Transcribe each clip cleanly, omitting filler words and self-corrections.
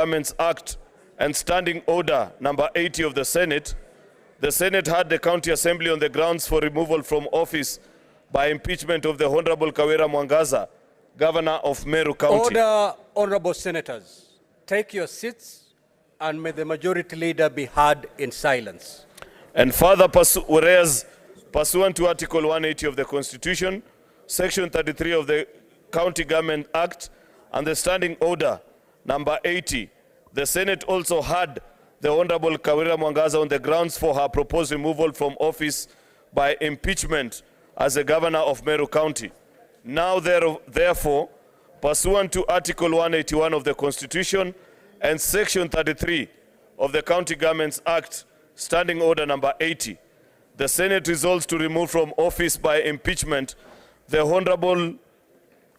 Governments Act and Standing Order number 80 of the Senate had the County Assembly on the grounds for removal from office by impeachment of the Honorable Kawira Mwangaza, Governor of Meru County. Order, honorable senators. Take your seats and may the majority leader be heard in silence. And further, whereas pursuant to Article 180 of the Constitution, Section 33 of the County Government Act and the Standing Order number 80, the Senate also had the Honorable Kawira Mwangaza on the grounds for her proposed removal from office by impeachment as a governor of Meru County. Now, therefore, pursuant to Article 181 of the Constitution and Section 33 of the County Governments Act, Standing Order number 80, the Senate resolves to remove from office by impeachment the Honorable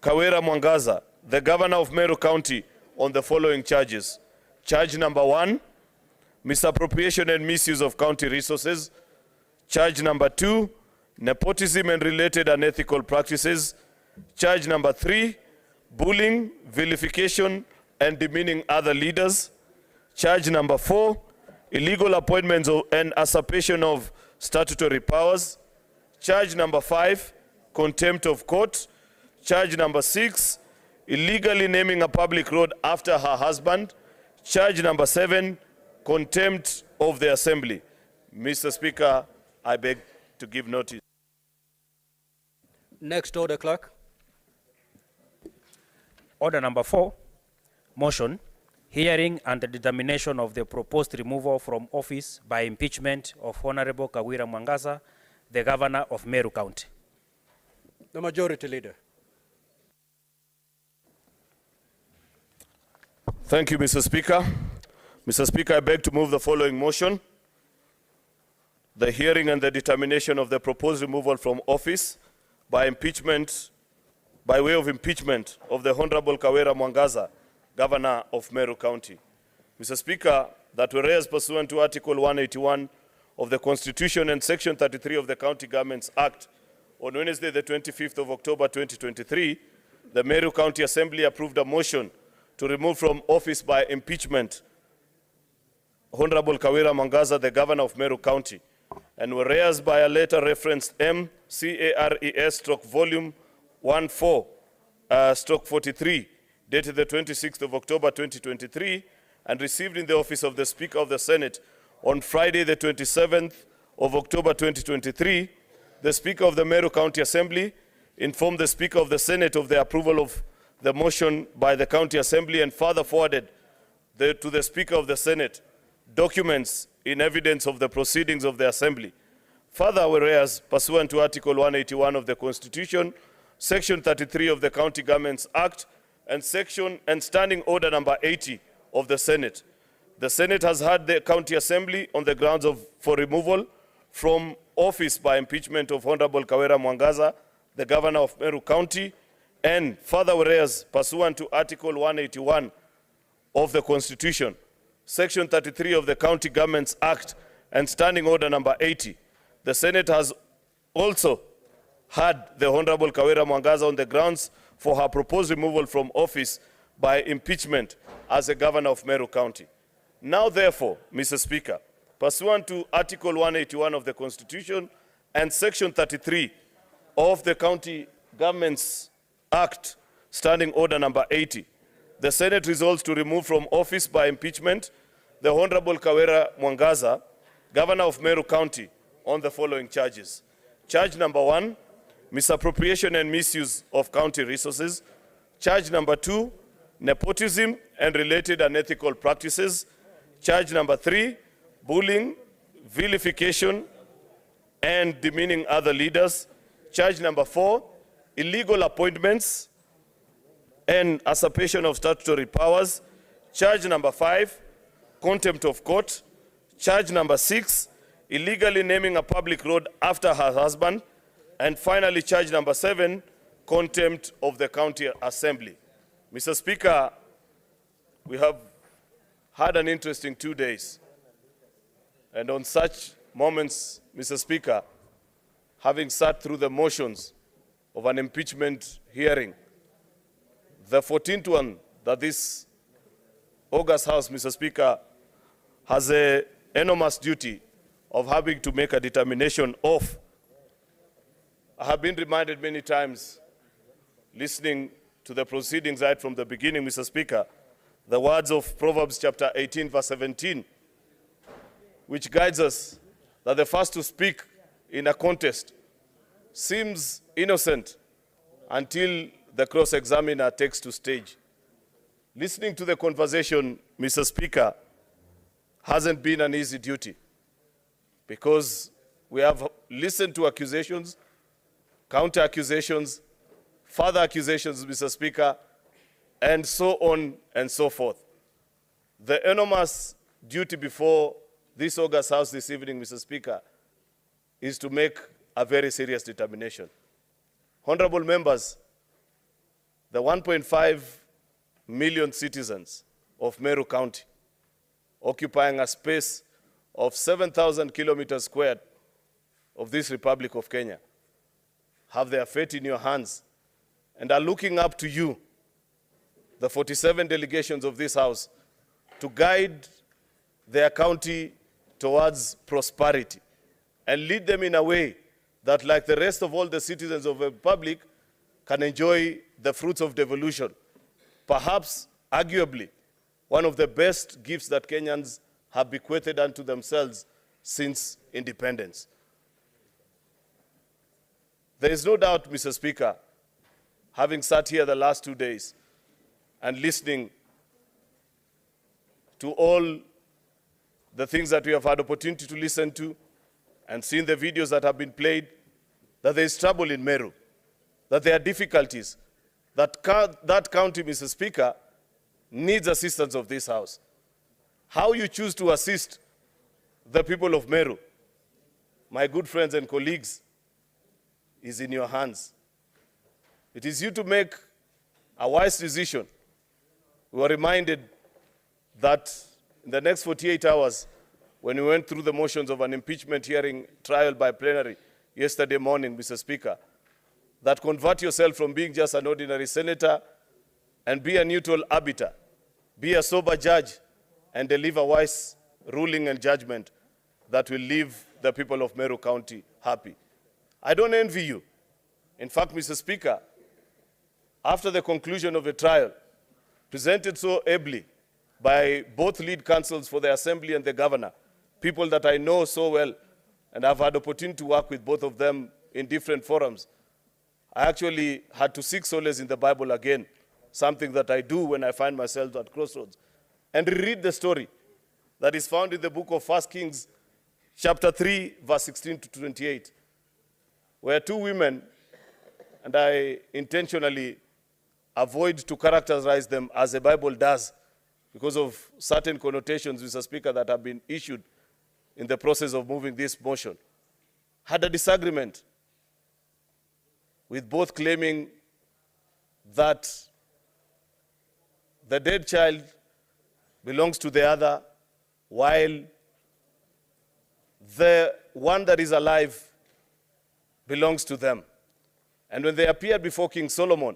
Kawira Mwangaza, the Governor of Meru County, on the following charges. Charge number 1, misappropriation and misuse of county resources. Charge number 2, nepotism and related unethical practices. Charge number 3, bullying, vilification, and demeaning other leaders. Charge number 4, illegal appointments and usurpation of statutory powers. Charge number 5, contempt of court. Charge number 6, illegally naming a public road after her husband. Charge number 7, contempt of the Assembly. Mr. Speaker, I beg to give notice. Next order, clerk. Order number 4, motion, hearing and the determination of the proposed removal from office by impeachment of Honorable Kawira Mwangaza, the Governor of Meru County. The Majority Leader. Thank you, Mr. Speaker. Mr. Speaker, I beg to move the following motion. The hearing and the determination of the proposed removal from office by impeachment, by way of impeachment of the Honorable Kawira Mwangaza, Governor of Meru County. Mr. Speaker, that whereas pursuant to Article 181 of the Constitution and Section 33 of the County Governments Act, on Wednesday, the 25th of October 2023, the Meru County Assembly approved a motion to remove from office by impeachment Honorable Kawira Mwangaza, the Governor of Meru County. And whereas by a letter referenced M-CARES/volume 14/43, dated the 26th of October 2023, and received in the office of the Speaker of the Senate on Friday, the 27th of October 2023, the Speaker of the Meru County Assembly informed the Speaker of the Senate of the approval of the motion by the County Assembly and further forwarded to the Speaker of the Senate documents in evidence of the proceedings of the Assembly. Further, whereas pursuant to Article 181 of the Constitution, Section 33 of the County Governments Act, and Standing Order number 80 of the Senate, the Senate has had the County Assembly on the grounds for removal from office by impeachment of Honorable Kawira Mwangaza, the Governor of Meru County, and further, whereas pursuant to Article 181 of the Constitution, Section 33 of the County Governments Act, and Standing Order number 80, the Senate has also had the Honorable Kawira Mwangaza on the grounds for her proposed removal from office by impeachment as a Governor of Meru County. Now, therefore, Mr. Speaker, pursuant to Article 181 of the Constitution and Section 33 of the County Governments Act, Standing Order number 80, the Senate resolves to remove from office by impeachment the Honorable Kawira Mwangaza, Governor of Meru County, on the following charges. Charge number 1, misappropriation and misuse of county resources. Charge number 2, nepotism and related unethical practices. Charge number 3, bullying, vilification, and demeaning other leaders. Charge number 4, illegal appointments and usurpation of statutory powers. Charge number 5, contempt of court. Charge number 6, illegally naming a public road after her husband. And finally, charge number 7, contempt of the County Assembly. Mr. Speaker, we have had an interesting 2 days. And on such moments, Mr. Speaker, having sat through the motions of an impeachment hearing, the 14th one that this August House, Mr. Speaker, has an enormous duty of having to make a determination of. I have been reminded many times, listening to the proceedings right from the beginning, Mr. Speaker, the words of Proverbs chapter 18, verse 17, which guides us that the first to speak in a contest seems innocent until the cross-examiner takes to stage. Listening to the conversation, Mr. Speaker, hasn't been an easy duty because we have listened to accusations, counter-accusations, further accusations, Mr. Speaker, and so on and so forth. The enormous duty before this August House this evening, Mr. Speaker, is to make a very serious determination. Honorable members, the 1.5 million citizens of Meru County, occupying a space of 7,000 kilometers squared of this Republic of Kenya, have their fate in your hands and are looking up to you, the 47 delegations of this House, to guide their county towards prosperity and lead them in a way that, like the rest of all the citizens of the Republic, can enjoy the fruits of devolution. Perhaps, arguably, one of the best gifts that Kenyans have bequeathed unto themselves since independence. There is no doubt, Mr. Speaker, having sat here the last 2 days and listening to all the things that we have had opportunity to listen to and seen the videos that have been played, that there is trouble in Meru, that there are difficulties, that county, Mr. Speaker, needs assistance of this House. How you choose to assist the people of Meru, my good friends and colleagues, is in your hands. It is you to make a wise decision. We were reminded that in the next 48 hours, when we went through the motions of an impeachment hearing trial by plenary yesterday morning, Mr. Speaker, that convert yourself from being just an ordinary senator and be a neutral arbiter, be a sober judge, and deliver wise ruling and judgment that will leave the people of Meru County happy. I don't envy you. In fact, Mr. Speaker, after the conclusion of the trial, presented so ably by both lead counsels for the Assembly and the Governor, people that I know so well, and I've had opportunity to work with both of them in different forums, I actually had to seek solace in the Bible again, something that I do when I find myself at crossroads, and read the story that is found in the book of 1 Kings, chapter 3, verse 16 to 28, where two women, and I intentionally avoid to characterize them as the Bible does because of certain connotations, Mr. Speaker, that have been issued in the process of moving this motion, had a disagreement, with both claiming that the dead child belongs to the other, while the one that is alive belongs to them. And when they appeared before King Solomon,